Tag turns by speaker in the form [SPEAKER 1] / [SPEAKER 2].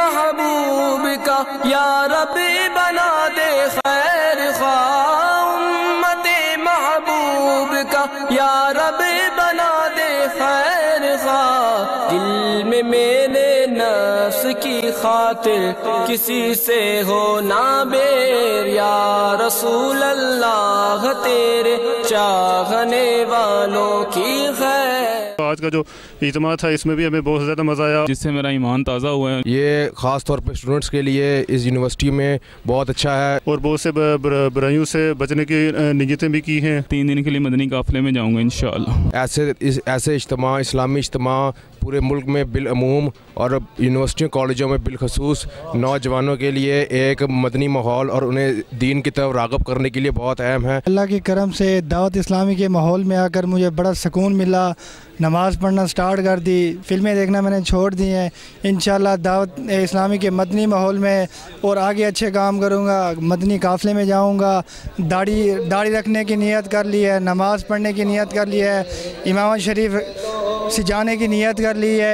[SPEAKER 1] महबूब का या रब्बी बना दे खैर ख्वाह, उम्मते महबूब का या रब्बी बना दे खैर ख्वाह। दिल में मेरे नफ्स की खातिर किसी से हो ना बेर, या रसूल अल्लाह तेरे चाहने वालों की खैर।
[SPEAKER 2] आज का जो इज्तिमा था इसमें भी हमें बहुत ज़्यादा मज़ा आया,
[SPEAKER 3] जिससे मेरा ईमान ताज़ा हुआ है।
[SPEAKER 4] ये ख़ास तौर पे स्टूडेंट्स के लिए इस यूनिवर्सिटी में बहुत अच्छा है
[SPEAKER 2] और बहुत से बुराइयों से बचने की नीयतें भी की हैं।
[SPEAKER 3] 3 दिन के लिए मदनी काफ़िले में जाऊंगा इंशाअल्लाह।
[SPEAKER 4] ऐसे इज्तिमा, इस्लामी इज्तिमा पूरे मुल्क में बिलअमूम और यूनिवर्सिटियों कॉलेजों में बिलखसूस नौजवानों के लिए एक मदनी माहौल और उन्हें दीन की तरफ राग़िब करने के लिए बहुत अहम है।
[SPEAKER 5] अल्लाह के करम से दावत इस्लामी के माहौल में आकर मुझे बड़ा सुकून मिला। नमाज़ पढ़ना स्टार्ट कर दी, फिल्में देखना मैंने छोड़ दी हैं। इंशाअल्लाह दावत इस्लामी के मदनी माहौल में और आगे अच्छे काम करूँगा। मदनी काफ़िले में जाऊँगा, दाढ़ी रखने की नीयत कर ली है, नमाज़ पढ़ने की नीयत कर ली है, इमामत शरीफ से जाने की नीयत कर ली है।